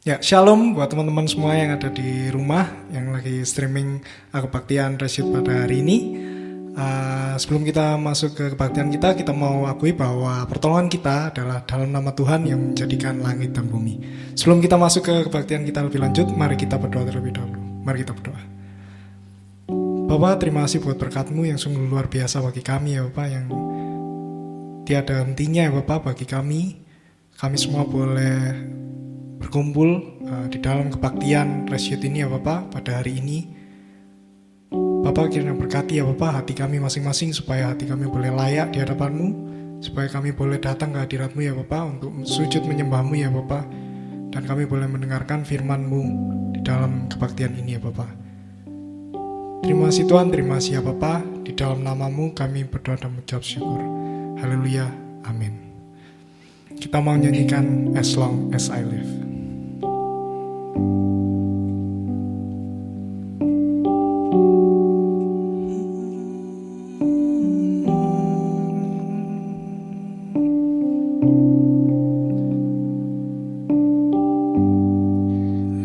Ya, shalom buat teman-teman semua yang ada di rumah yang lagi streaming kebaktian Rashid pada hari ini. Sebelum kita masuk ke kebaktian kita mau akui bahwa pertolongan kita adalah dalam nama Tuhan yang menjadikan langit dan bumi. Sebelum kita masuk ke kebaktian kita lebih lanjut, mari kita berdoa terlebih dahulu. Mari kita berdoa. Bapak, terima kasih buat berkat-Mu yang sungguh luar biasa bagi kami ya Bapak, yang tiada hentinya ya Bapak bagi kami. Kami semua boleh berkumpul di dalam kebaktian Rashid ini ya Bapak pada hari ini. Bapak kiranya berkati ya Bapak hati kami masing-masing, supaya hati kami boleh layak di hadapan-Mu, supaya kami boleh datang ke hadirat-Mu ya Bapak untuk sujud menyembah-Mu ya Bapak, dan kami boleh mendengarkan firman-Mu di dalam kebaktian ini ya Bapak. Terima kasih Tuhan, terima kasih ya Bapak. Di dalam nama-Mu kami berdoa dan mengucap syukur. Haleluya, amin. Kita mau nyanyikan As Long As I Live.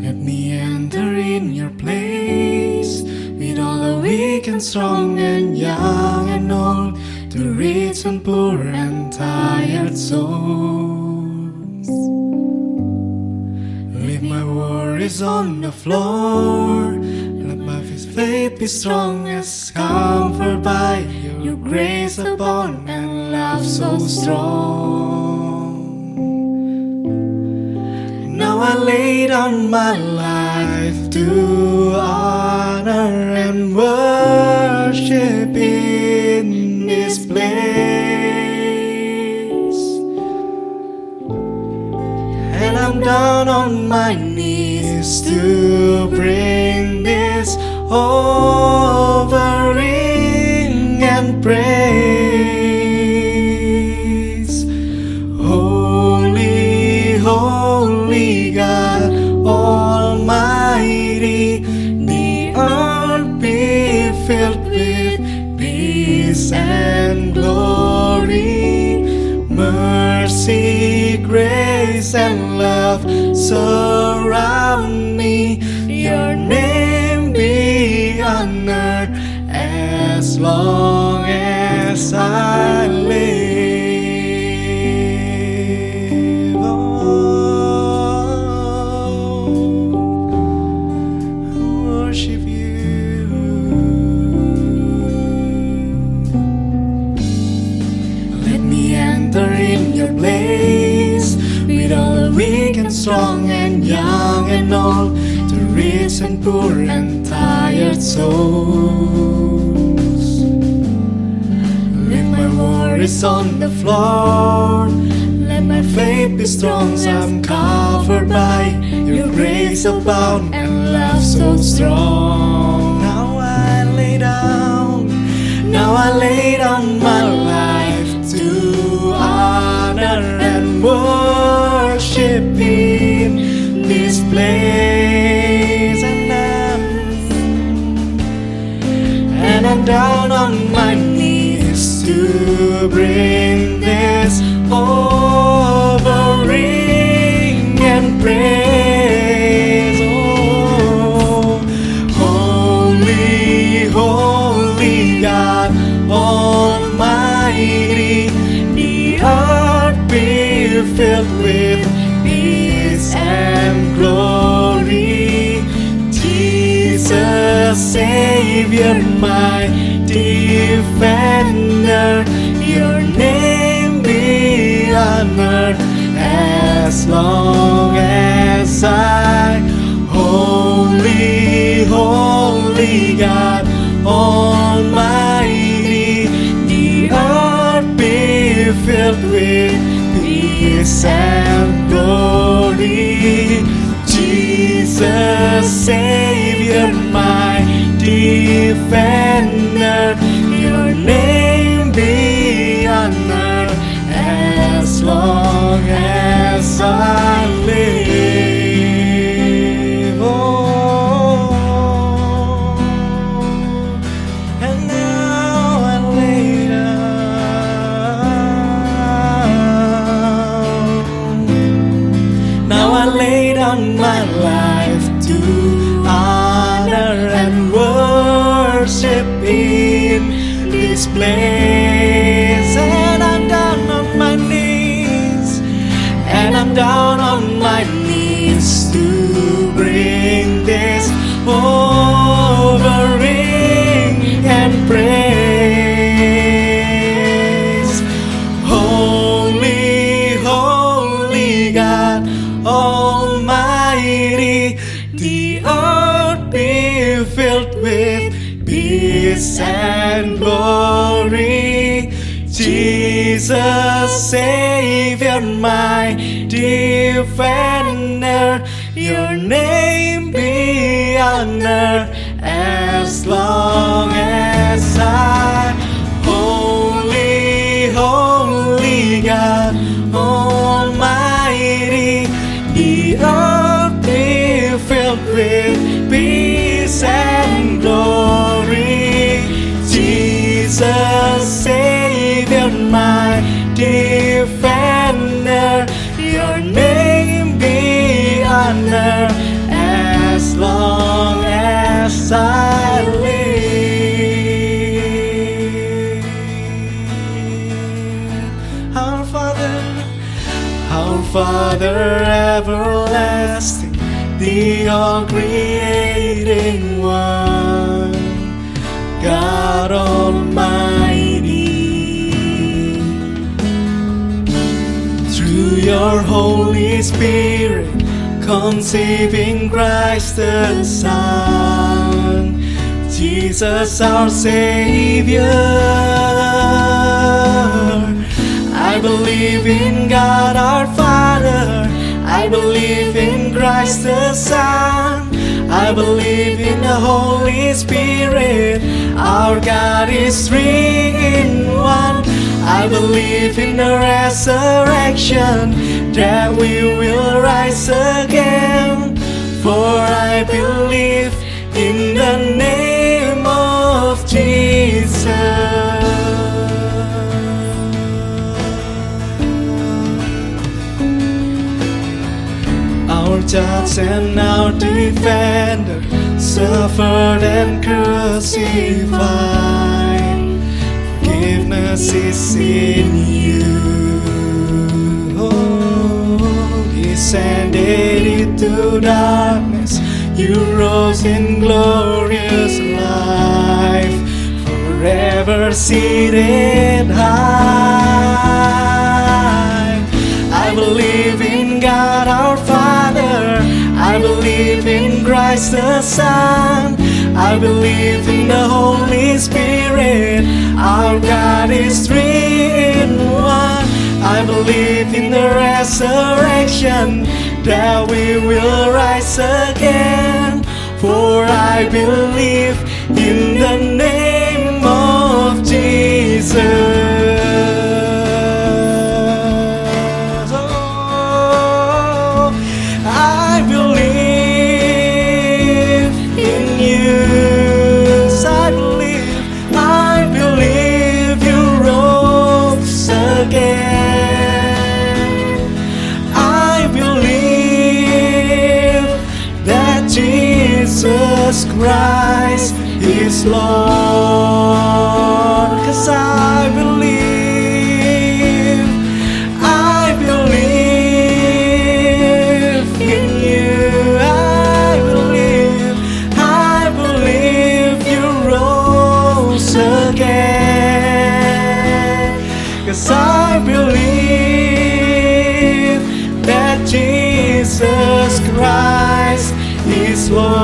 Let me enter in your place with all the weak and strong and young and old, the rich and poor and tired souls. Leave my worries on the floor, let my faith be strong as comfort by your grace upon and love so strong. Now I lay down my life to honor and worship in this place, and I'm down on my knees to bring this offering and praise. Holy, holy God Almighty, the earth be filled with peace and glory, mercy, grace and love surround me. Your name be honored as long as I live. I worship you. Let me enter in your place with all the weak and strong and young and old, the rich and poor and tired souls. Leave my worries on the floor, let my faith be strong as I'm covered by your grace abound and love so strong. Now I lay down my life to honor and worship in this place, and I'm down on my knees to bring this offering and praise. Oh, holy, holy God Almighty, the earth be filled with peace and glory. Jesus, Savior, my defender, your name be honored as long as I. Holy, holy God Almighty, the earth be filled with peace and glory. Jesus, Savior, my defender, your name be honored as long as I live. Oh, and now I lay down. Now I lay down my life to honor and worship in this place. And I'm down on my knees, and I'm down on my knees to bring this offering and praise. Holy, holy God Almighty, the earth be filled with peace and glory. Jesus, Savior, my defender, your name be honored as long as I. Holy, holy God Almighty, the earth be filled with peace and glory. Jesus, Savior, my defender, your name be honored as long as I live. Our Father everlasting, the all-creating one, God Almighty, through your Holy Spirit, conceiving Christ the Son, Jesus our Savior. I believe in God our Father, I believe in Christ the Son, I believe in the Holy Spirit, our God is three in one. I believe in the resurrection, that we will rise again. For I believe in the name of Jesus. Our judge and our defender suffered and crucified. Forgiveness is in you. Oh, descended into darkness, you rose in glorious life, forever seated high. I believe in God our Father, I believe in Christ the Son, I believe in the Holy Spirit, our God is three in one. I believe in the resurrection, that we will rise again. For I believe in the name of Jesus. Jesus Christ is Lord. 'Cause I believe in you. I believe you rose again. 'Cause I believe that Jesus Christ is Lord.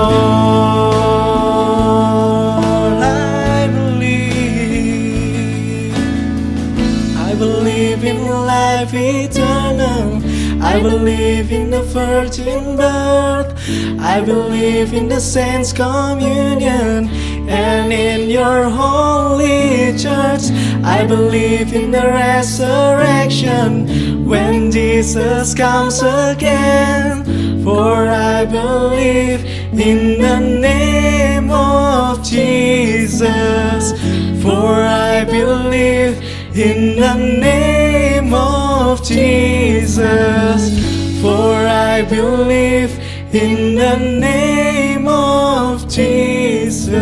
I believe in life eternal, I believe in the virgin birth, I believe in the saints' communion, and in your holy church. I believe in the resurrection, when Jesus comes again. For I believe in the name of Jesus. For I believe in the name of Jesus. For I believe In the name of Jesus.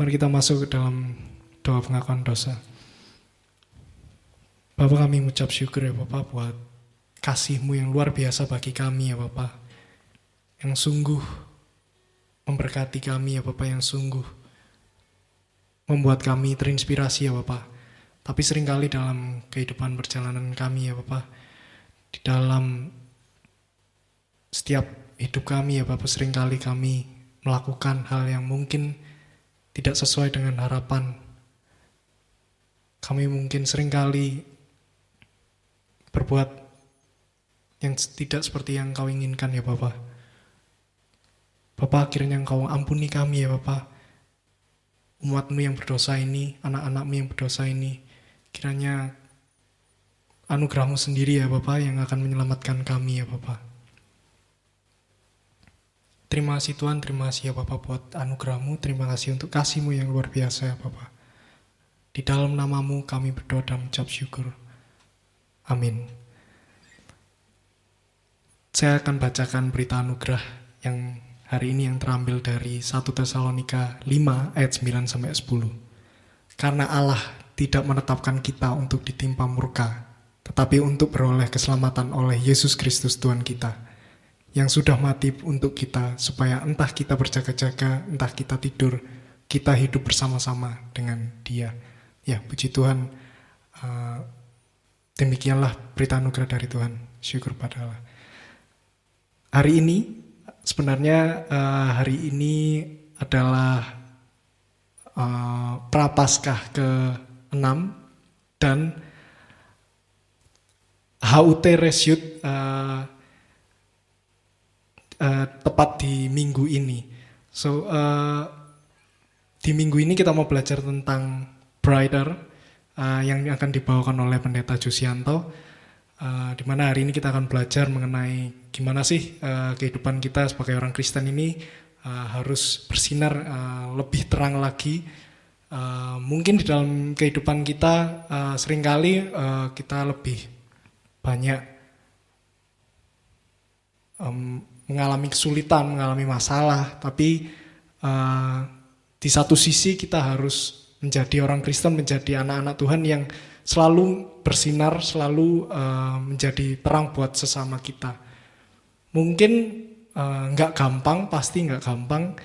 Mari kita masuk ke dalam doa pengakuan dosa. Bapak, kami mengucap syukur ya Bapak buat kasih-Mu yang luar biasa bagi kami ya Bapak. Yang sungguh memberkati kami ya Bapak, yang sungguh membuat kami terinspirasi ya Bapak. Tapi seringkali dalam kehidupan perjalanan kami ya Bapak, di dalam setiap hidup kami ya Bapak, seringkali kami melakukan hal yang mungkin tidak sesuai dengan harapan. Kami mungkin seringkali berbuat yang tidak seperti yang Kau inginkan ya Bapak. Bapak, akhirnya Engkau ampuni kami ya Bapak. Umat-Mu yang berdosa ini, anak-anak-Mu yang berdosa ini, kiranya anugerah-Mu sendiri ya Bapak yang akan menyelamatkan kami ya Bapak. Terima kasih Tuhan, terima kasih ya Bapak buat anugerah-Mu, terima kasih untuk kasih-Mu yang luar biasa ya Bapak. Di dalam nama-Mu kami berdoa dan mengucap syukur. Amin. Saya akan bacakan berita anugerah yang hari ini yang terambil dari 1 Tesalonika 5 ayat 9-10. Karena Allah tidak menetapkan kita untuk ditimpa murka, tetapi untuk beroleh keselamatan oleh Yesus Kristus Tuhan kita, yang sudah mati untuk kita, supaya entah kita berjaga-jaga, entah kita tidur, kita hidup bersama-sama dengan Dia. Ya, puji Tuhan. Demikianlah berita anugerah dari Tuhan. Syukur pada Allah. Hari ini, sebenarnya hari ini adalah Prapaskah ke-6 dan HUT Resyut tepat di minggu ini. So, di minggu ini kita mau belajar tentang Brighter, yang akan dibawakan oleh Pendeta Jusianto, di mana hari ini kita akan belajar mengenai gimana sih kehidupan kita sebagai orang Kristen ini harus bersinar lebih terang lagi. Mungkin di dalam kehidupan kita seringkali kita lebih banyak mengalami kesulitan, mengalami masalah, tapi di satu sisi kita harus menjadi orang Kristen, menjadi anak-anak Tuhan yang selalu bersinar, selalu menjadi terang buat sesama kita. Mungkin nggak gampang, pasti nggak gampang,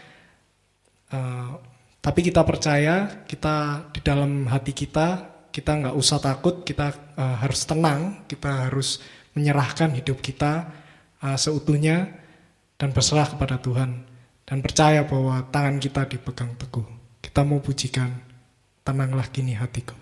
tapi kita percaya, kita di dalam hati kita nggak usah takut, kita harus tenang, kita harus menyerahkan hidup kita seutuhnya dan berserah kepada Tuhan, dan percaya bahwa tangan kita dipegang teguh. Kita mau pujikan Tenanglah Kini Hatiku.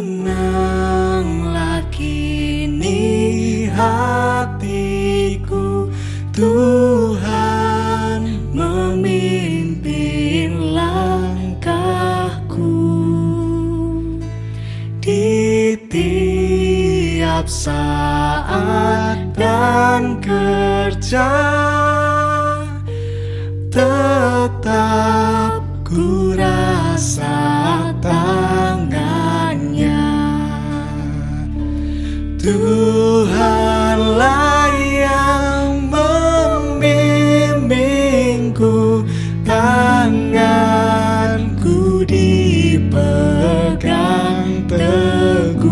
Tenanglah kini hatiku, Tuhan memimpin langkahku di tiap saat dan kerja, tetap ku rasa tangannya. Tuhanlah yang membimbingku, tanganku dipegang teguh,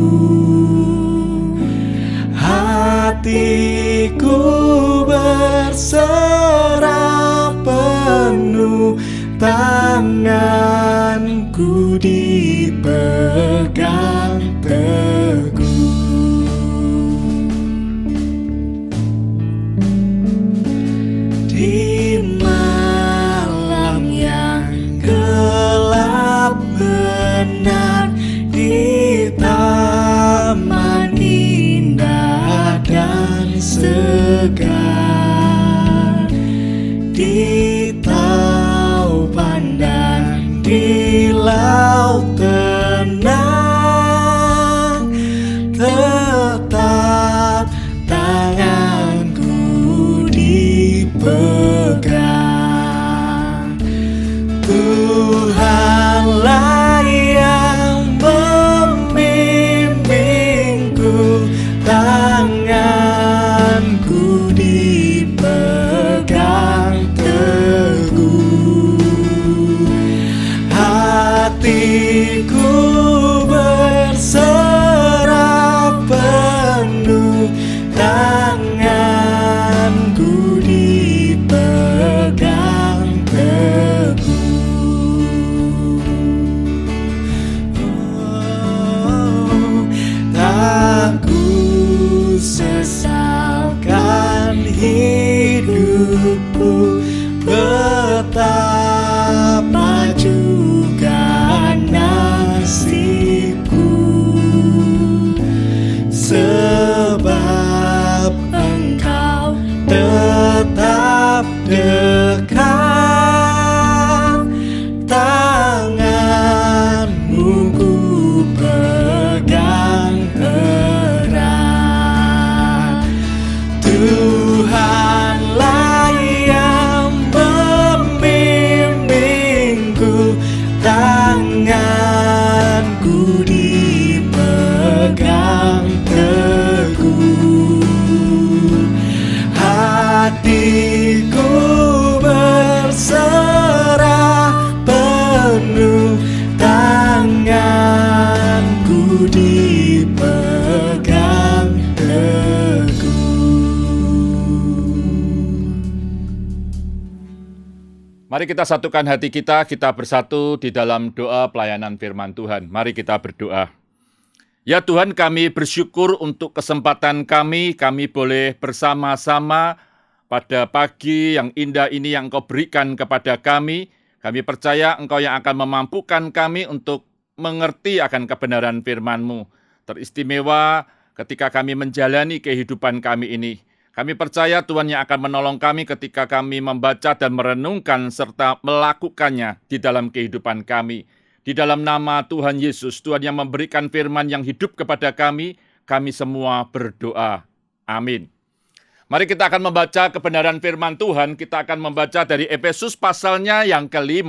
hatiku berserah penuh, tanganku dipegang teguh. Di malam yang gelap benar, di taman indah dan segar, di taupan dan di laut tenang, tetap tangan Mari kita satukan hati kita bersatu di dalam doa pelayanan firman Tuhan. Mari kita berdoa. Ya Tuhan, kami bersyukur untuk kesempatan kami boleh bersama-sama pada pagi yang indah ini yang Engkau berikan kepada kami. Kami percaya Engkau yang akan memampukan kami untuk mengerti akan kebenaran firman-Mu. Teristimewa ketika kami menjalani kehidupan kami ini. Kami percaya Tuhan yang akan menolong kami ketika kami membaca dan merenungkan serta melakukannya di dalam kehidupan kami. Di dalam nama Tuhan Yesus, Tuhan yang memberikan firman yang hidup kepada kami semua berdoa. Amin. Mari kita akan membaca kebenaran firman Tuhan. Kita akan membaca dari Efesus pasalnya yang ke-5,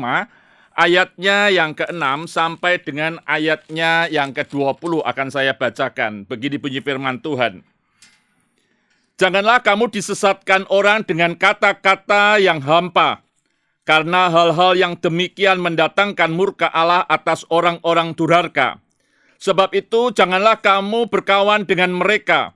ayatnya yang ke-6 sampai dengan ayatnya yang ke-20 akan saya bacakan. Begini bunyi firman Tuhan. Janganlah kamu disesatkan orang dengan kata-kata yang hampa, karena hal-hal yang demikian mendatangkan murka Allah atas orang-orang durhaka. Sebab itu janganlah kamu berkawan dengan mereka.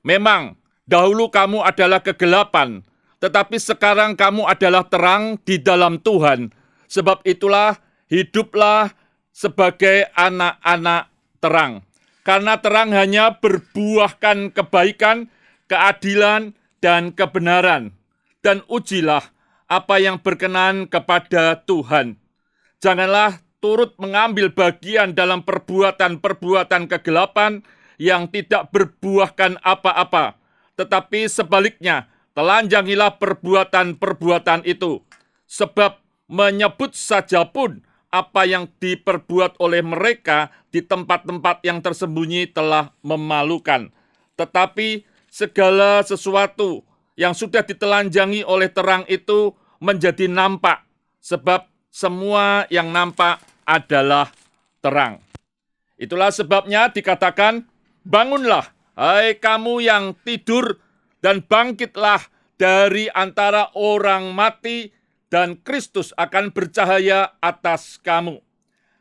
Memang dahulu kamu adalah kegelapan, tetapi sekarang kamu adalah terang di dalam Tuhan. Sebab itulah hiduplah sebagai anak-anak terang. Karena terang hanya berbuahkan kebaikan, keadilan, dan kebenaran. Dan ujilah apa yang berkenan kepada Tuhan. Janganlah turut mengambil bagian dalam perbuatan-perbuatan kegelapan yang tidak berbuahkan apa-apa. Tetapi sebaliknya, telanjangilah perbuatan-perbuatan itu. Sebab menyebut saja pun apa yang diperbuat oleh mereka di tempat-tempat yang tersembunyi telah memalukan. Tetapi segala sesuatu yang sudah ditelanjangi oleh terang itu menjadi nampak, sebab semua yang nampak adalah terang. Itulah sebabnya dikatakan, bangunlah, hai kamu yang tidur, dan bangkitlah dari antara orang mati, dan Kristus akan bercahaya atas kamu.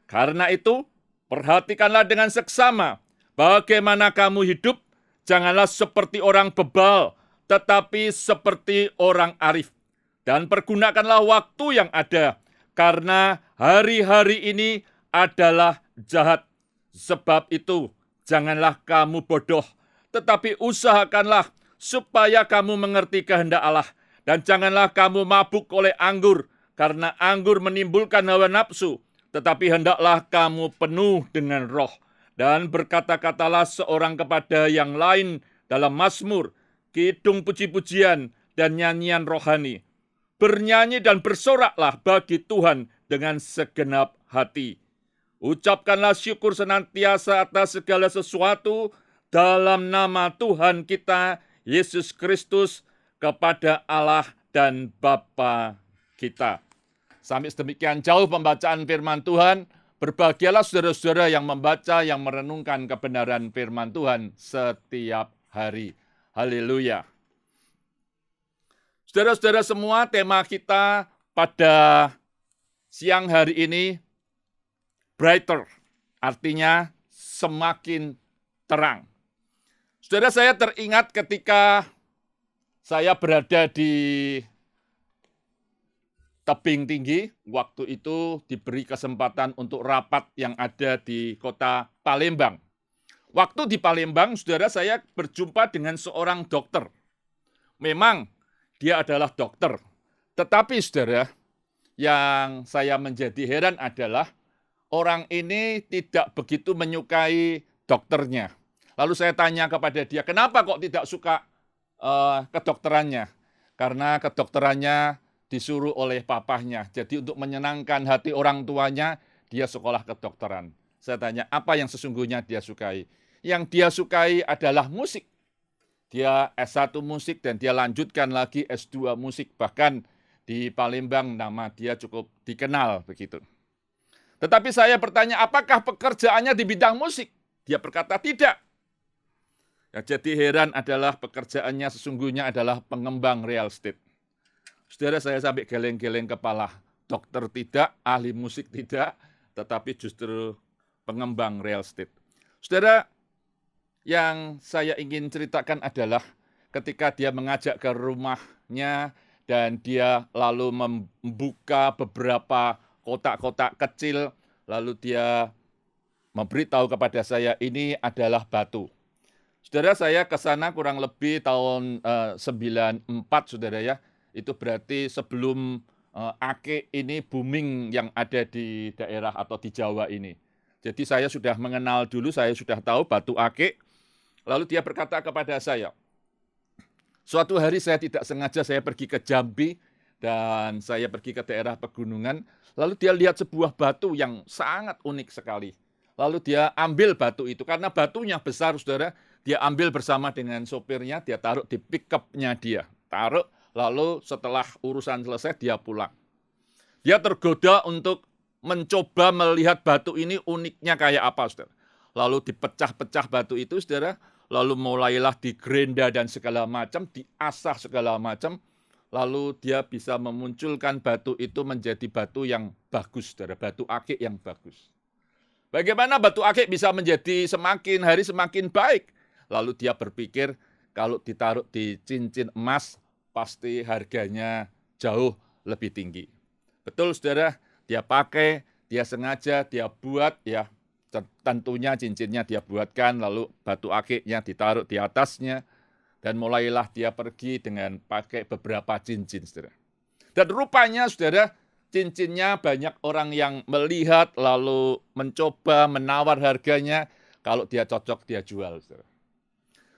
Karena itu, perhatikanlah dengan seksama bagaimana kamu hidup. Janganlah seperti orang bebal, tetapi seperti orang arif. Dan pergunakanlah waktu yang ada, karena hari-hari ini adalah jahat. Sebab itu, janganlah kamu bodoh, tetapi usahakanlah supaya kamu mengerti kehendak Allah. Dan janganlah kamu mabuk oleh anggur, karena anggur menimbulkan hawa nafsu, tetapi hendaklah kamu penuh dengan roh. Dan berkata-katalah seorang kepada yang lain dalam mazmur, kidung puji-pujian, dan nyanyian rohani. Bernyanyi dan bersoraklah bagi Tuhan dengan segenap hati. Ucapkanlah syukur senantiasa atas segala sesuatu dalam nama Tuhan kita, Yesus Kristus, kepada Allah dan Bapa kita. Sampai sedemikian jauh pembacaan firman Tuhan. Berbahagialah saudara-saudara yang membaca, yang merenungkan kebenaran firman Tuhan setiap hari. Haleluya. Saudara-saudara semua, tema kita pada siang hari ini, brighter, artinya semakin terang. Saudara, saya teringat ketika saya berada di tebing tinggi, waktu itu diberi kesempatan untuk rapat yang ada di kota Palembang. Waktu di Palembang, saudara, saya berjumpa dengan seorang dokter. Memang dia adalah dokter. Tetapi saudara, yang saya menjadi heran adalah orang ini tidak begitu menyukai dokternya. Lalu saya tanya kepada dia, kenapa kok tidak suka kedokterannya? Karena kedokterannya disuruh oleh papahnya. Jadi untuk menyenangkan hati orang tuanya, dia sekolah kedokteran. Saya tanya, apa yang sesungguhnya dia sukai? Yang dia sukai adalah musik. Dia S1 musik dan dia lanjutkan lagi S2 musik. Bahkan di Palembang nama dia cukup dikenal begitu. Tetapi saya bertanya, apakah pekerjaannya di bidang musik? Dia berkata tidak. Yang jadi heran adalah pekerjaannya sesungguhnya adalah pengembang real estate. Saudara, saya sampai geleng-geleng kepala. Dokter tidak, ahli musik tidak, tetapi justru pengembang real estate. Saudara, yang saya ingin ceritakan adalah ketika dia mengajak ke rumahnya dan dia lalu membuka beberapa kotak-kotak kecil, lalu dia memberitahu kepada saya ini adalah batu. Saudara, saya ke sana kurang lebih tahun 94, saudara ya. Itu berarti sebelum ake ini booming yang ada di daerah atau di Jawa ini. Jadi saya sudah mengenal dulu, saya sudah tahu batu ake. Lalu dia berkata kepada saya, suatu hari saya tidak sengaja saya pergi ke Jambi dan saya pergi ke daerah pegunungan. Lalu dia lihat sebuah batu yang sangat unik sekali. Lalu dia ambil batu itu, karena batunya besar, saudara. Dia ambil bersama dengan sopirnya, dia taruh di pick-up-nya dia. Taruh, lalu setelah urusan selesai, dia pulang. Dia tergoda untuk mencoba melihat batu ini uniknya kayak apa, saudara. Lalu dipecah-pecah batu itu, saudara. Lalu mulailah digerenda dan segala macam, diasah segala macam. Lalu dia bisa memunculkan batu itu menjadi batu yang bagus, saudara. Batu akik yang bagus. Bagaimana batu akik bisa menjadi semakin hari semakin baik? Lalu dia berpikir kalau ditaruh di cincin emas pasti harganya jauh lebih tinggi. Betul, saudara, dia pakai, dia sengaja, dia buat, ya tentunya cincinnya dia buatkan, lalu batu akiknya ditaruh di atasnya, dan mulailah dia pergi dengan pakai beberapa cincin, saudara. Dan rupanya, saudara, cincinnya banyak orang yang melihat, lalu mencoba menawar harganya, kalau dia cocok dia jual, saudara.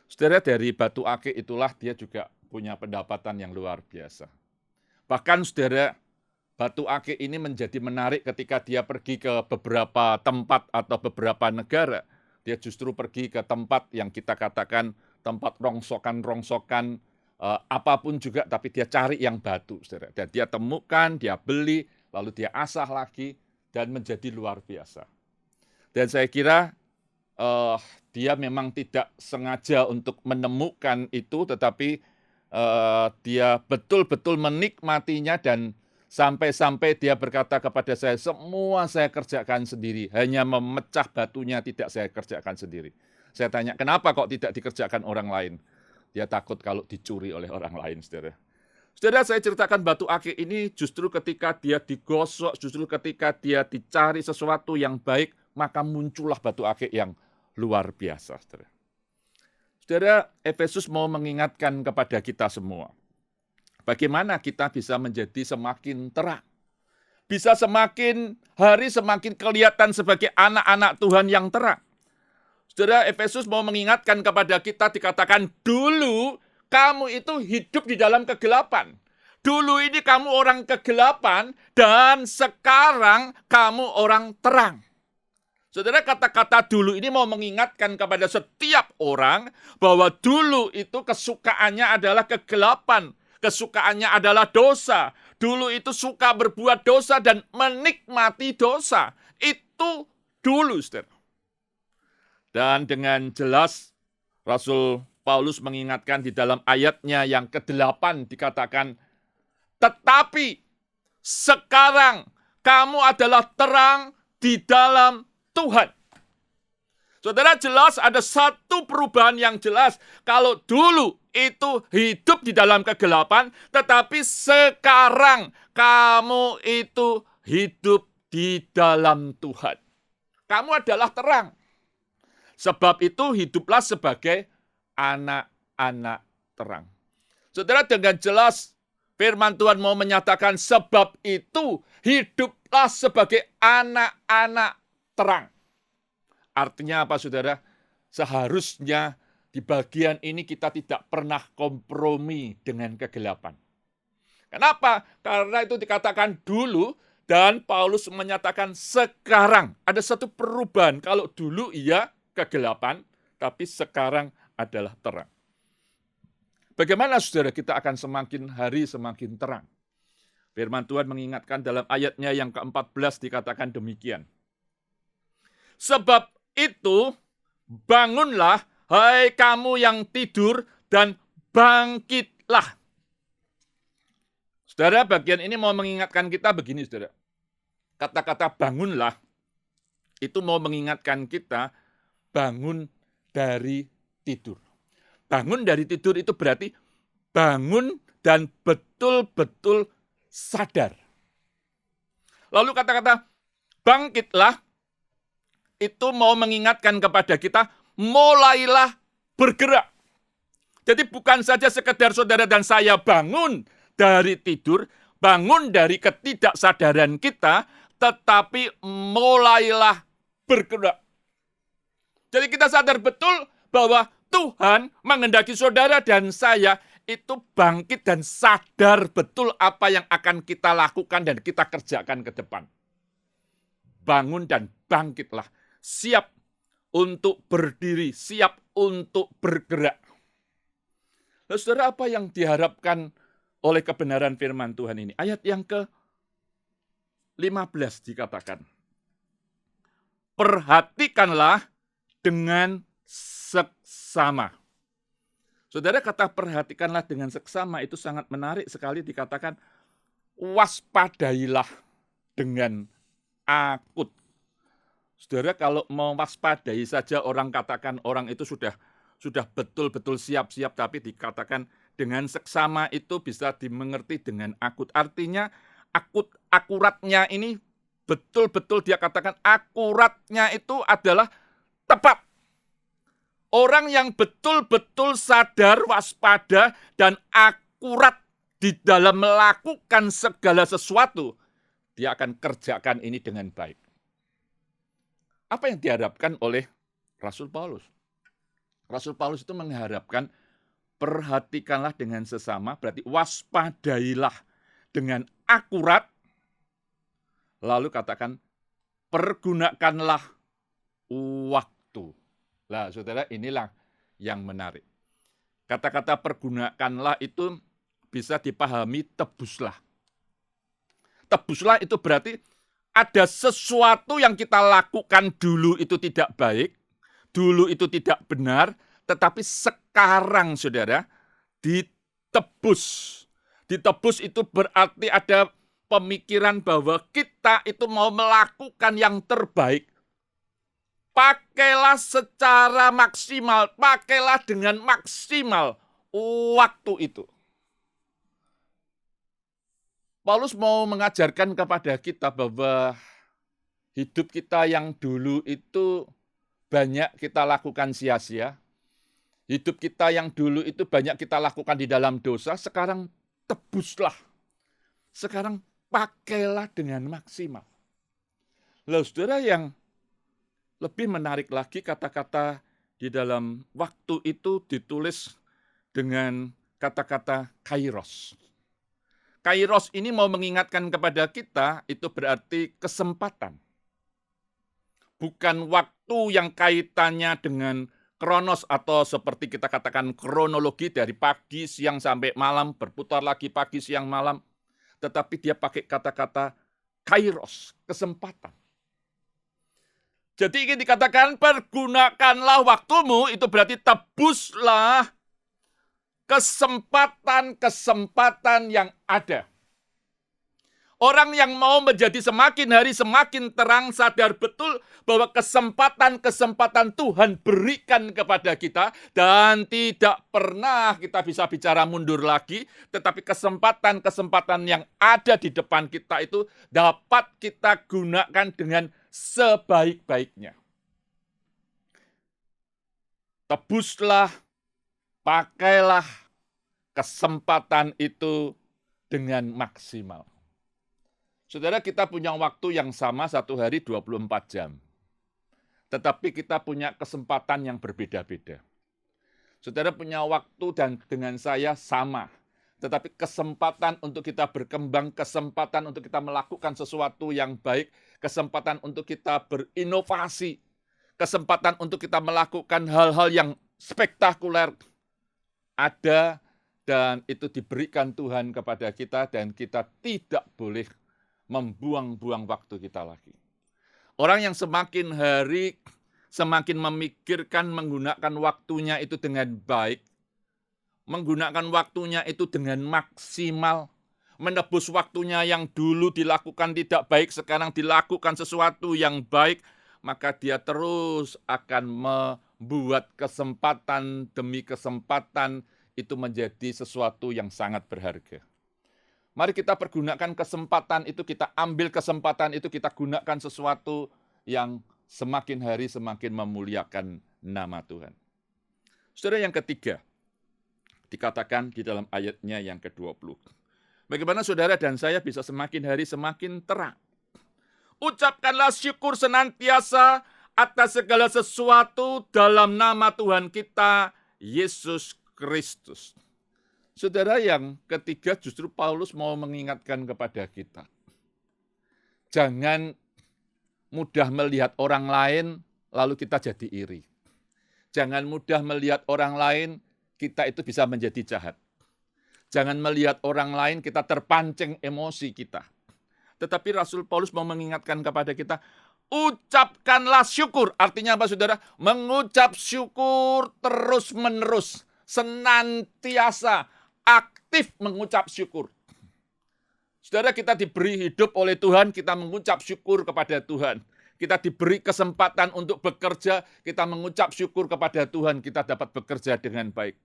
Saudara, dari batu akik itulah dia juga punya pendapatan yang luar biasa. Bahkan, saudara, batu akik ini menjadi menarik ketika dia pergi ke beberapa tempat atau beberapa negara. Dia justru pergi ke tempat yang kita katakan tempat rongsokan-rongsokan, apapun juga, tapi dia cari yang batu, saudara. Dan dia temukan, dia beli, lalu dia asah lagi, dan menjadi luar biasa. Dan saya kira dia memang tidak sengaja untuk menemukan itu, tetapi dia betul-betul menikmatinya, dan sampai-sampai dia berkata kepada saya, semua saya kerjakan sendiri, hanya memecah batunya tidak saya kerjakan sendiri. Saya tanya, kenapa kok tidak dikerjakan orang lain? Dia takut kalau dicuri oleh orang lain, saudara. Saudara, saya ceritakan batu akik ini justru ketika dia digosok, justru ketika dia dicari sesuatu yang baik, maka muncullah batu akik yang luar biasa, saudara. Saudara, Efesus mau mengingatkan kepada kita semua, bagaimana kita bisa menjadi semakin terang. Bisa semakin hari semakin kelihatan sebagai anak-anak Tuhan yang terang. Saudara, Efesus mau mengingatkan kepada kita, dikatakan dulu kamu itu hidup di dalam kegelapan. Dulu ini kamu orang kegelapan dan sekarang kamu orang terang. Saudara, kata-kata dulu ini mau mengingatkan kepada setiap orang bahwa dulu itu kesukaannya adalah kegelapan. Kesukaannya adalah dosa. Dulu itu suka berbuat dosa dan menikmati dosa. Itu dulu, saudara. Dan dengan jelas Rasul Paulus mengingatkan di dalam ayatnya yang ke-8 dikatakan, tetapi sekarang kamu adalah terang di dalam Tuhan. Saudara, jelas ada satu perubahan yang jelas. Kalau dulu itu hidup di dalam kegelapan, tetapi sekarang kamu itu hidup di dalam Tuhan. Kamu adalah terang. Sebab itu hiduplah sebagai anak-anak terang. Saudara, dengan jelas firman Tuhan mau menyatakan sebab itu hiduplah sebagai anak-anak terang. Artinya apa, saudara? Seharusnya di bagian ini kita tidak pernah kompromi dengan kegelapan. Kenapa? Karena itu dikatakan dulu dan Paulus menyatakan sekarang. Ada satu perubahan. Kalau dulu iya kegelapan, tapi sekarang adalah terang. Bagaimana, saudara, kita akan semakin hari semakin terang? Firman Tuhan mengingatkan dalam ayatnya yang ke-14 dikatakan demikian. Sebab itu bangunlah, hai kamu yang tidur, dan bangkitlah. Saudara, bagian ini mau mengingatkan kita begini, saudara. Kata-kata bangunlah itu mau mengingatkan kita bangun dari tidur. Bangun dari tidur itu berarti bangun dan betul-betul sadar. Lalu kata-kata bangkitlah itu mau mengingatkan kepada kita, mulailah bergerak. Jadi bukan saja sekedar saudara dan saya bangun dari tidur, bangun dari ketidaksadaran kita, tetapi mulailah bergerak. Jadi kita sadar betul bahwa Tuhan menghendaki saudara dan saya itu bangkit dan sadar betul apa yang akan kita lakukan dan kita kerjakan ke depan. Bangun dan bangkitlah. Siap untuk berdiri, siap untuk bergerak. Lalu saudara, apa yang diharapkan oleh kebenaran firman Tuhan ini? Ayat yang ke-15 dikatakan, perhatikanlah dengan seksama. Saudara, kata perhatikanlah dengan seksama itu sangat menarik sekali, dikatakan waspadailah dengan akut. Saudara, kalau mau waspadai saja orang katakan orang itu sudah betul-betul siap-siap, tapi dikatakan dengan seksama itu bisa dimengerti dengan akut. Artinya akuratnya ini betul-betul dia katakan akuratnya itu adalah tepat. Orang yang betul-betul sadar, waspada, dan akurat di dalam melakukan segala sesuatu, dia akan kerjakan ini dengan baik. Apa yang diharapkan oleh Rasul Paulus? Rasul Paulus itu mengharapkan perhatikanlah dengan sesama, berarti waspadailah dengan akurat, lalu katakan pergunakanlah waktu. Lah, saudara, inilah yang menarik. Kata-kata pergunakanlah itu bisa dipahami tebuslah. Tebuslah itu berarti ada sesuatu yang kita lakukan dulu itu tidak baik, dulu itu tidak benar, tetapi sekarang, saudara, ditebus. Ditebus itu berarti ada pemikiran bahwa kita itu mau melakukan yang terbaik. Pakailah secara maksimal, pakailah dengan maksimal waktu itu. Paulus mau mengajarkan kepada kita bahwa hidup kita yang dulu itu banyak kita lakukan sia-sia. Hidup kita yang dulu itu banyak kita lakukan di dalam dosa, sekarang tebuslah. Sekarang pakailah dengan maksimal. Lalu saudara, yang lebih menarik lagi, kata-kata di dalam waktu itu ditulis dengan kata-kata kairos. Kairos ini mau mengingatkan kepada kita, itu berarti kesempatan. Bukan waktu yang kaitannya dengan kronos atau seperti kita katakan kronologi dari pagi, siang sampai malam, berputar lagi pagi, siang, malam. Tetapi dia pakai kata-kata kairos, kesempatan. Jadi ingin dikatakan pergunakanlah waktumu, itu berarti tebuslah kesempatan-kesempatan yang ada. Orang yang mau menjadi semakin hari semakin terang, sadar betul bahwa kesempatan-kesempatan Tuhan berikan kepada kita, dan tidak pernah kita bisa bicara mundur lagi, tetapi kesempatan-kesempatan yang ada di depan kita itu dapat kita gunakan dengan sebaik-baiknya. Tebuslah, pakailah kesempatan itu dengan maksimal. Saudara, kita punya waktu yang sama, satu hari 24 jam. Tetapi kita punya kesempatan yang berbeda-beda. Saudara punya waktu dan dengan saya sama. Tetapi kesempatan untuk kita berkembang, kesempatan untuk kita melakukan sesuatu yang baik, kesempatan untuk kita berinovasi, kesempatan untuk kita melakukan hal-hal yang spektakuler ada, dan itu diberikan Tuhan kepada kita, dan kita tidak boleh membuang-buang waktu kita lagi. Orang yang semakin hari semakin memikirkan menggunakan waktunya itu dengan baik, menggunakan waktunya itu dengan maksimal, menebus waktunya yang dulu dilakukan tidak baik, sekarang dilakukan sesuatu yang baik, maka dia terus akan membuat kesempatan demi kesempatan itu menjadi sesuatu yang sangat berharga. Mari kita pergunakan kesempatan itu, kita ambil kesempatan itu, kita gunakan sesuatu yang semakin hari semakin memuliakan nama Tuhan. Saudara, yang ketiga, dikatakan di dalam ayatnya yang ke-20. Bagaimana saudara dan saya bisa semakin hari semakin terang? Ucapkanlah syukur senantiasa atas segala sesuatu dalam nama Tuhan kita, Yesus Kristus. Saudara, yang ketiga justru Paulus mau mengingatkan kepada kita. Jangan mudah melihat orang lain lalu kita jadi iri. Jangan mudah melihat orang lain kita itu bisa menjadi jahat. Jangan melihat orang lain kita terpancing emosi kita. Tetapi Rasul Paulus mau mengingatkan kepada kita, ucapkanlah syukur. Artinya apa saudara? Mengucap syukur terus-menerus, senantiasa, aktif mengucap syukur. Saudara, kita diberi hidup oleh Tuhan, kita mengucap syukur kepada Tuhan. Kita diberi kesempatan untuk bekerja, kita mengucap syukur kepada Tuhan, kita dapat bekerja dengan baik.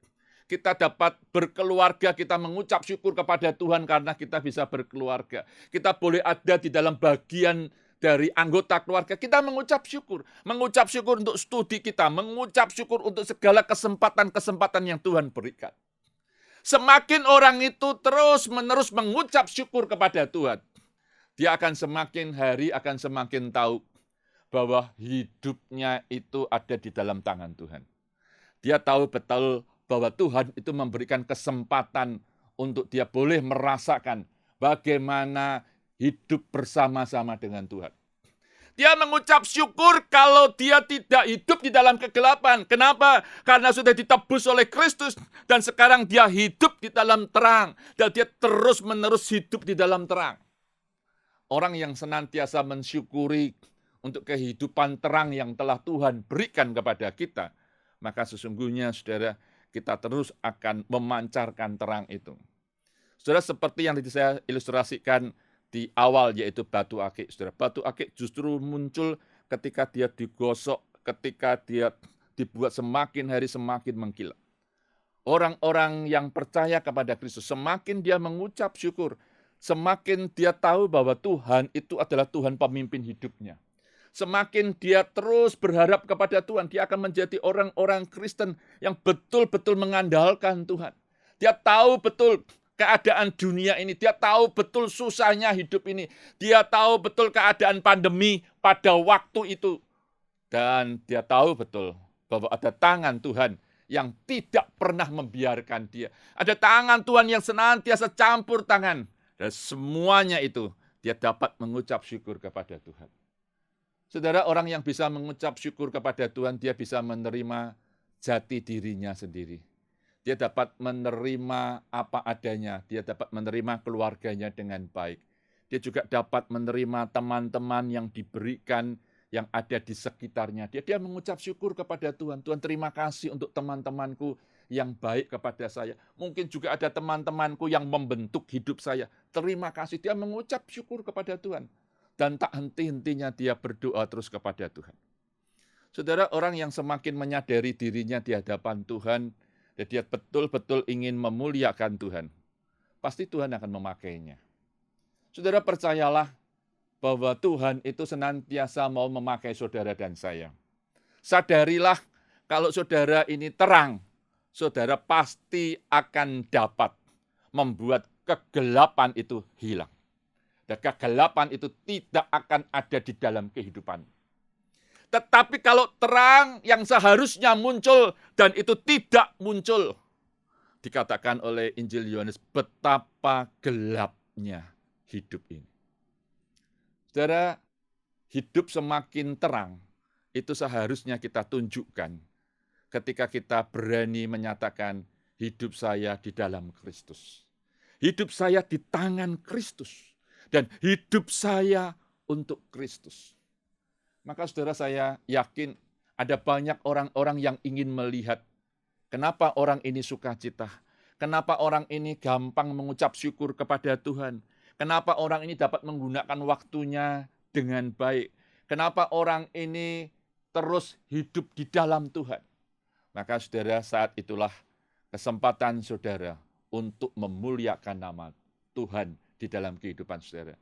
Kita dapat berkeluarga, kita mengucap syukur kepada Tuhan karena kita bisa berkeluarga. Kita boleh ada di dalam bagian dari anggota keluarga, kita mengucap syukur. Mengucap syukur untuk studi kita, mengucap syukur untuk segala kesempatan-kesempatan yang Tuhan berikan. Semakin orang itu terus-menerus mengucap syukur kepada Tuhan, dia akan semakin hari akan semakin tahu bahwa hidupnya itu ada di dalam tangan Tuhan. Dia tahu betul bahwa Tuhan itu memberikan kesempatan untuk dia boleh merasakan bagaimana hidup bersama-sama dengan Tuhan. Dia mengucap syukur kalau dia tidak hidup di dalam kegelapan. Kenapa? Karena sudah ditebus oleh Kristus dan sekarang dia hidup di dalam terang dan dia terus-menerus hidup di dalam terang. Orang yang senantiasa mensyukuri untuk kehidupan terang yang telah Tuhan berikan kepada kita, maka sesungguhnya saudara, kita terus akan memancarkan terang itu. Saudara, seperti yang tadi saya ilustrasikan di awal, yaitu batu akik. Saudara, batu akik justru muncul ketika dia digosok, ketika dia dibuat semakin hari semakin mengkilat. Orang-orang yang percaya kepada Kristus, semakin dia mengucap syukur, semakin dia tahu bahwa Tuhan itu adalah Tuhan pemimpin hidupnya. Semakin dia terus berharap kepada Tuhan, dia akan menjadi orang-orang Kristen yang betul-betul mengandalkan Tuhan. Dia tahu betul keadaan dunia ini, dia tahu betul susahnya hidup ini, dia tahu betul keadaan pandemi pada waktu itu. Dan dia tahu betul bahwa ada tangan Tuhan yang tidak pernah membiarkan dia. Ada tangan Tuhan yang senantiasa campur tangan. Dan semuanya itu dia dapat mengucap syukur kepada Tuhan. Saudara, orang yang bisa mengucap syukur kepada Tuhan, dia bisa menerima jati dirinya sendiri. Dia dapat menerima apa adanya, dia dapat menerima keluarganya dengan baik. Dia juga dapat menerima teman-teman yang diberikan, yang ada di sekitarnya. Dia mengucap syukur kepada Tuhan. Tuhan, terima kasih untuk teman-temanku yang baik kepada saya. Mungkin juga ada teman-temanku yang membentuk hidup saya. Terima kasih, dia mengucap syukur kepada Tuhan. Dan tak henti-hentinya dia berdoa terus kepada Tuhan. Saudara, orang yang semakin menyadari dirinya di hadapan Tuhan, dan dia betul-betul ingin memuliakan Tuhan, pasti Tuhan akan memakainya. Saudara, percayalah bahwa Tuhan itu senantiasa mau memakai saudara dan saya. Sadarilah kalau saudara ini terang, saudara pasti akan dapat membuat kegelapan itu hilang. Dan kegelapan itu tidak akan ada di dalam kehidupan. Tetapi kalau terang yang seharusnya muncul dan itu tidak muncul, dikatakan oleh Injil Yohanes, betapa gelapnya hidup ini. Saudara, hidup semakin terang, itu seharusnya kita tunjukkan ketika kita berani menyatakan hidup saya di dalam Kristus. Hidup saya di tangan Kristus. Dan hidup saya untuk Kristus. Maka saudara, saya yakin ada banyak orang-orang yang ingin melihat kenapa orang ini sukacita, kenapa orang ini gampang mengucap syukur kepada Tuhan, kenapa orang ini dapat menggunakan waktunya dengan baik, kenapa orang ini terus hidup di dalam Tuhan. Maka saudara, saat itulah kesempatan saudara untuk memuliakan nama Tuhan di dalam kehidupan saudara.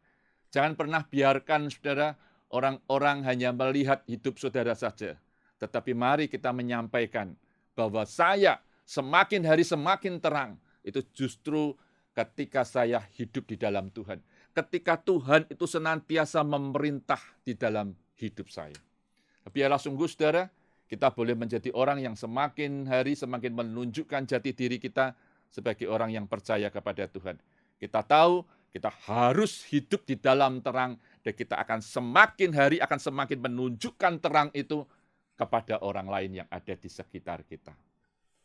Jangan pernah biarkan saudara orang-orang hanya melihat hidup saudara saja. Tetapi mari kita menyampaikan bahwa saya semakin hari semakin terang. Itu justru ketika saya hidup di dalam Tuhan. Ketika Tuhan itu senantiasa memerintah di dalam hidup saya. Biarlah sungguh saudara, kita boleh menjadi orang yang semakin hari semakin menunjukkan jati diri kita sebagai orang yang percaya kepada Tuhan. Kita tahu kita harus hidup di dalam terang dan kita akan semakin hari akan semakin menunjukkan terang itu kepada orang lain yang ada di sekitar kita.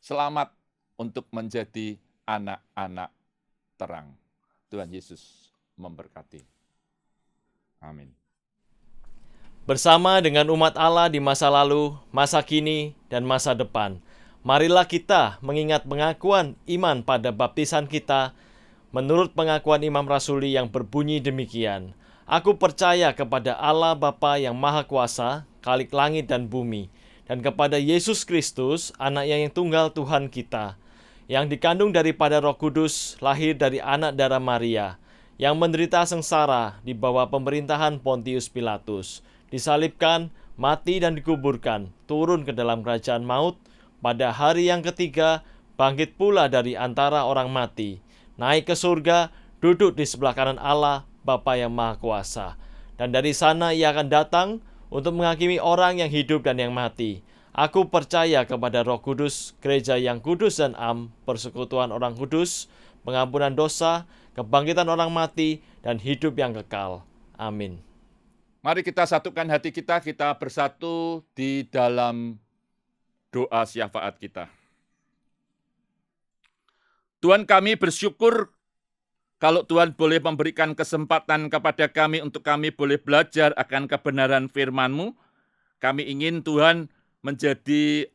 Selamat untuk menjadi anak-anak terang. Tuhan Yesus memberkati. Amin. Bersama dengan umat Allah di masa lalu, masa kini, dan masa depan, marilah kita mengingat pengakuan iman pada baptisan kita menurut pengakuan Imam Rasuli yang berbunyi demikian. Aku percaya kepada Allah Bapa yang Maha Kuasa, Khalik langit dan bumi, dan kepada Yesus Kristus, Anaknya yang tunggal Tuhan kita, yang dikandung daripada Roh Kudus, lahir dari anak darah Maria, yang menderita sengsara di bawah pemerintahan Pontius Pilatus, disalibkan, mati dan dikuburkan, turun ke dalam kerajaan maut, pada hari yang ketiga bangkit pula dari antara orang mati, naik ke surga, duduk di sebelah kanan Allah, Bapa yang Maha Kuasa. Dan dari sana ia akan datang untuk menghakimi orang yang hidup dan yang mati. Aku percaya kepada Roh Kudus, gereja yang kudus dan am, persekutuan orang kudus, pengampunan dosa, kebangkitan orang mati, dan hidup yang kekal. Amin. Mari kita satukan hati kita bersatu di dalam doa syafaat kita. Tuhan, kami bersyukur kalau Tuhan boleh memberikan kesempatan kepada kami untuk kami boleh belajar akan kebenaran firman-Mu. Kami ingin Tuhan menjadi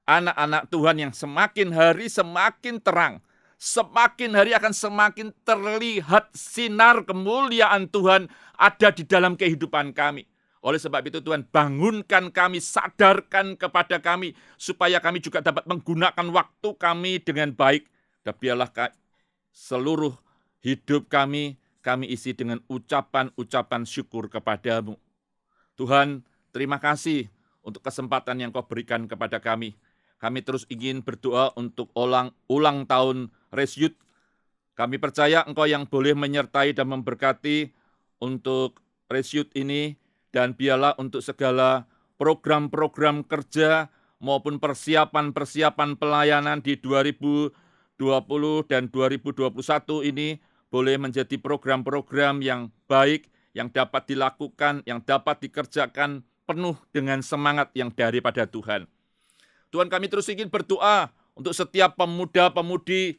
anak-anak Tuhan yang semakin hari semakin terang. Semakin hari akan semakin terlihat sinar kemuliaan Tuhan ada di dalam kehidupan kami. Oleh sebab itu Tuhan, bangunkan kami, sadarkan kepada kami, supaya kami juga dapat menggunakan waktu kami dengan baik. Dan biarlah seluruh hidup kami isi dengan ucapan-ucapan syukur kepadamu. Tuhan, terima kasih untuk kesempatan yang Kau berikan kepada kami. Kami terus ingin berdoa untuk ulang tahun Resyut. Kami percaya Engkau yang boleh menyertai dan memberkati untuk Resyut ini, dan biarlah untuk segala program-program kerja maupun persiapan-persiapan pelayanan di 2020 dan 2021 ini boleh menjadi program-program yang baik, yang dapat dilakukan, yang dapat dikerjakan penuh dengan semangat yang daripada Tuhan. Tuhan, kami terus ingin berdoa untuk setiap pemuda-pemudi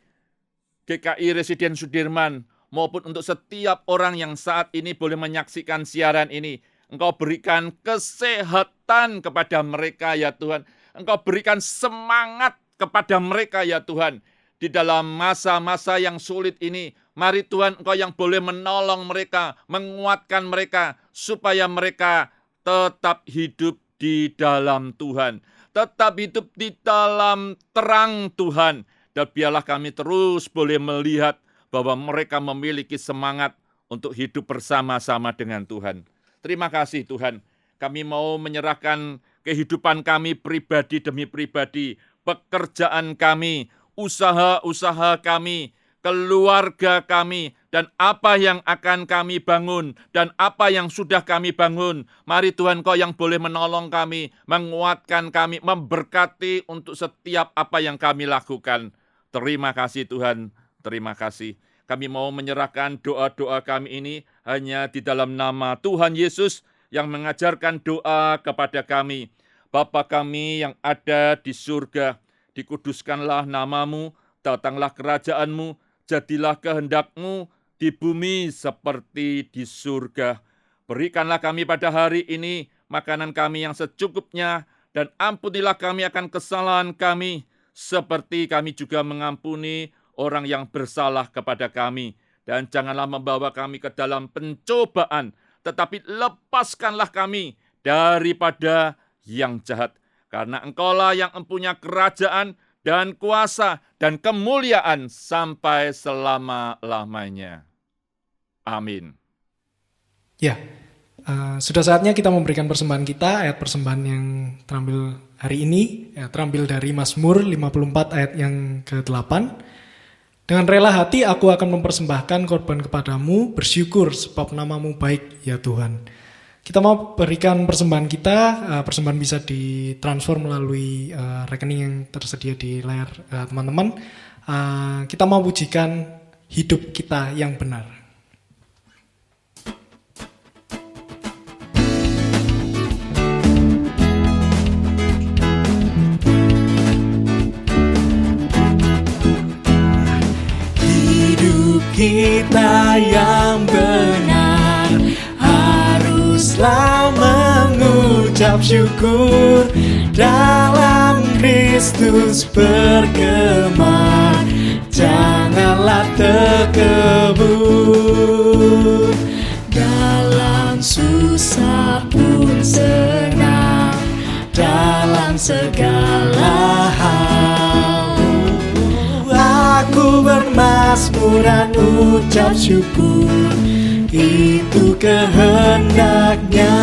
GKI Residen Sudirman, maupun untuk setiap orang yang saat ini boleh menyaksikan siaran ini. Engkau berikan kesehatan kepada mereka ya Tuhan. Engkau berikan semangat kepada mereka ya Tuhan. Di dalam masa-masa yang sulit ini, mari Tuhan Engkau yang boleh menolong mereka, menguatkan mereka, supaya mereka tetap hidup di dalam Tuhan. Tetap hidup di dalam terang Tuhan. Dan biarlah kami terus boleh melihat bahwa mereka memiliki semangat untuk hidup bersama-sama dengan Tuhan. Terima kasih Tuhan. Kami mau menyerahkan kehidupan kami pribadi demi pribadi, pekerjaan kami, usaha-usaha kami, keluarga kami, dan apa yang akan kami bangun, dan apa yang sudah kami bangun. Mari Tuhan Kau yang boleh menolong kami, menguatkan kami, memberkati untuk setiap apa yang kami lakukan. Terima kasih Tuhan, terima kasih. Kami mau menyerahkan doa-doa kami ini hanya di dalam nama Tuhan Yesus yang mengajarkan doa kepada kami. Bapa kami yang ada di surga, dikuduskanlah namamu, datanglah kerajaan-Mu, jadilah kehendak-Mu di bumi seperti di surga. Berikanlah kami pada hari ini makanan kami yang secukupnya, dan ampunilah kami akan kesalahan kami, seperti kami juga mengampuni orang yang bersalah kepada kami. Dan janganlah membawa kami ke dalam pencobaan, tetapi lepaskanlah kami daripada yang jahat. Karena Engkaulah yang mempunyai kerajaan dan kuasa dan kemuliaan sampai selama-lamanya. Amin. Ya, sudah saatnya kita memberikan persembahan kita. Ayat persembahan yang terambil hari ini terambil dari Mazmur 54 ayat yang ke-8. Dengan rela hati aku akan mempersembahkan korban kepadamu, bersyukur sebab namamu baik ya Tuhan. Kita mau berikan persembahan kita. Persembahan bisa ditransfer melalui rekening yang tersedia di layar teman-teman. Kita mau pujikan hidup kita yang benar. Kita yang benar haruslah mengucap syukur, dalam Kristus bergema, janganlah tekebur. Dalam susah pun senang, dalam segala hal aku bermazmur dan ucap syukur, itu kehendaknya.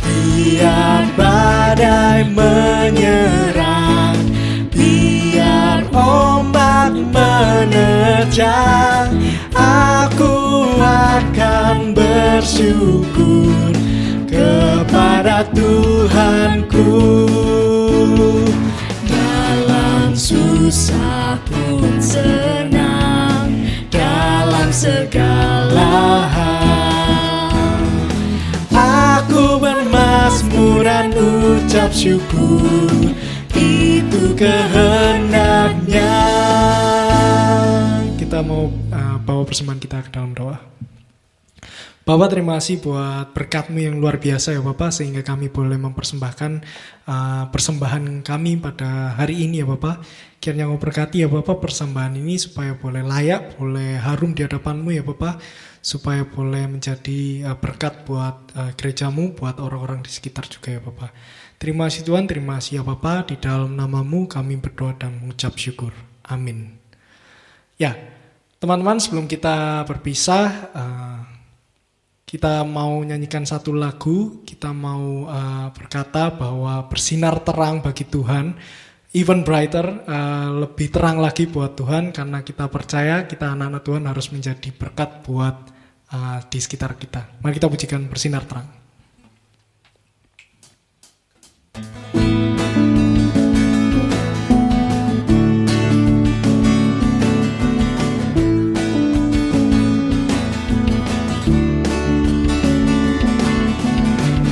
Biar badai menyerang, biar ombak menerjang, aku akan bersyukur kepada Tuhanku. Susah pun senang, dalam segala hal aku bermazmur dan ucap syukur, itu kehendaknya. Kita mau bawa persembahan kita ke dalam doa. Bapak, terima kasih buat berkat-Mu yang luar biasa ya Bapak, sehingga kami boleh mempersembahkan persembahan kami pada hari ini ya Bapak. Kiranya Engkau berkati ya Bapak persembahan ini supaya boleh layak, boleh harum di hadapan-Mu ya Bapak, supaya boleh menjadi berkat buat gereja-Mu, buat orang-orang di sekitar juga ya Bapak. Terima kasih Tuhan, terima kasih ya Bapak, di dalam nama-Mu kami berdoa dan mengucap syukur. Amin. Ya, teman-teman, sebelum kita berpisah, kita mau nyanyikan satu lagu. Kita mau berkata bahwa bersinar terang bagi Tuhan, even brighter, lebih terang lagi buat Tuhan, karena kita percaya kita anak-anak Tuhan harus menjadi berkat buat di sekitar kita. Mari kita pujikan bersinar terang.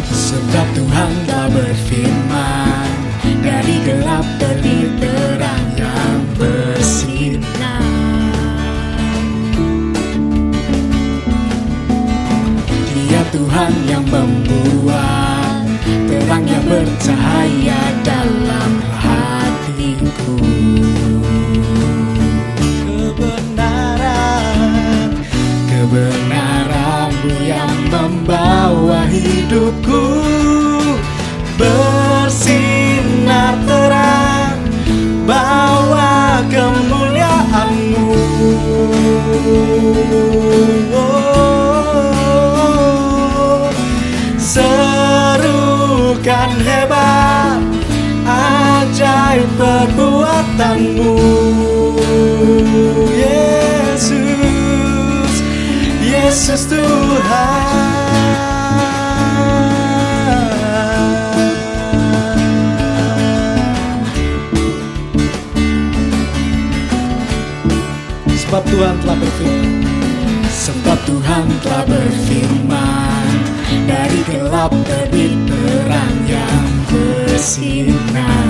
Sebab Tuhan telah berfirman, dari gelap terbit terang yang bersinar. Dia Tuhan yang membuat terangnya bercahaya dalam hatiku. Kebenaran-Mu yang membawa hidupku bersinar terang, bawa kemuliaan-Mu. Serukan hebat, ajaib perbuatan-Mu, Yesus, Yesus Tuhan. Sebab Tuhan telah berfirman, sebab Tuhan telah berfirman, dari gelap terbit terang yang bersinar.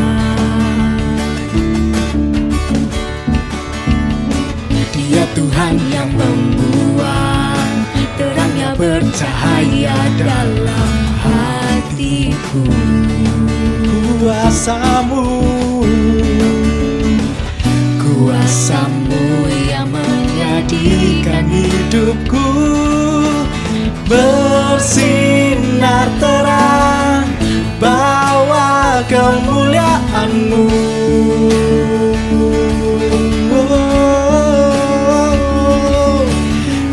Dia Tuhan yang membuat terangnya bercahaya dalam hatiku. Kuasa-Mu, kuasa-Mu yang menjadikan hidupku bersinar terang, bawa kemuliaan kemuliaan-Mu.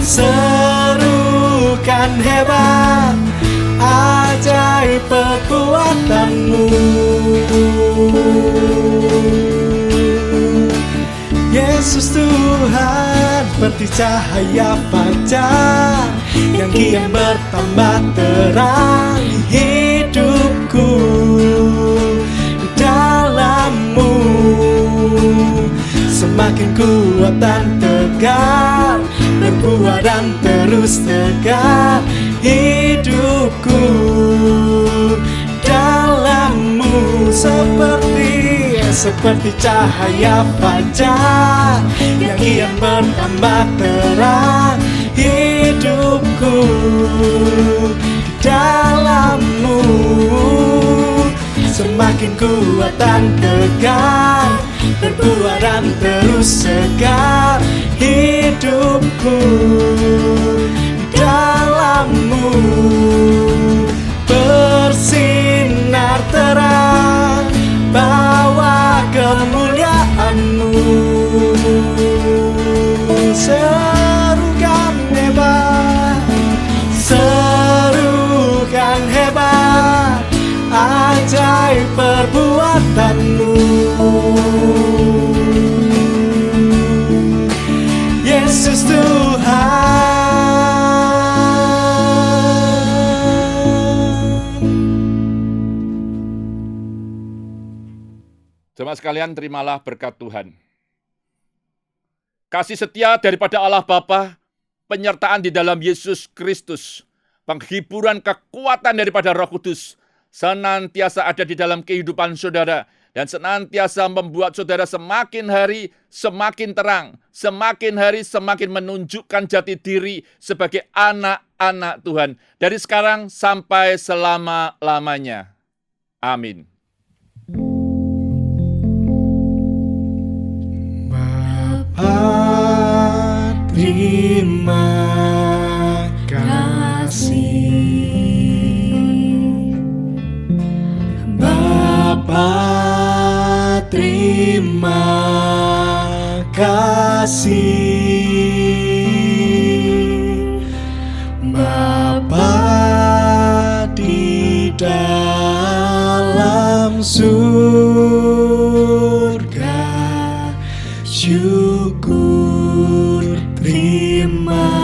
Serukan hebat ajaib perbuatan-Mu. Yesus Tuhan, seperti cahaya fajar yang kian bertambah terang di hidupku. Di dalam-Mu semakin kuat dan tegar, berbuah dan terus tegar hidupku. Dalam-Mu seperti cahaya fajar yang kian bertambah terang hidupku. Dalam-Mu semakin kuat dan tegar, berbuah dan terus segar hidupku. Dalam-Mu bersinar terang, bawa kemuliaan-Mu. Serukan hebat, serukan hebat ajaib perbuatan-Mu. Yesus Tuhan. Jemaat sekalian, terimalah berkat Tuhan. Kasih setia daripada Allah Bapa, penyertaan di dalam Yesus Kristus, penghiburan kekuatan daripada Roh Kudus, senantiasa ada di dalam kehidupan saudara, dan senantiasa membuat saudara semakin hari semakin terang, semakin hari semakin menunjukkan jati diri sebagai anak-anak Tuhan, dari sekarang sampai selama-lamanya. Amin. Terima kasih Bapa, terima kasih Bapa di dalam surga. Syukur, terima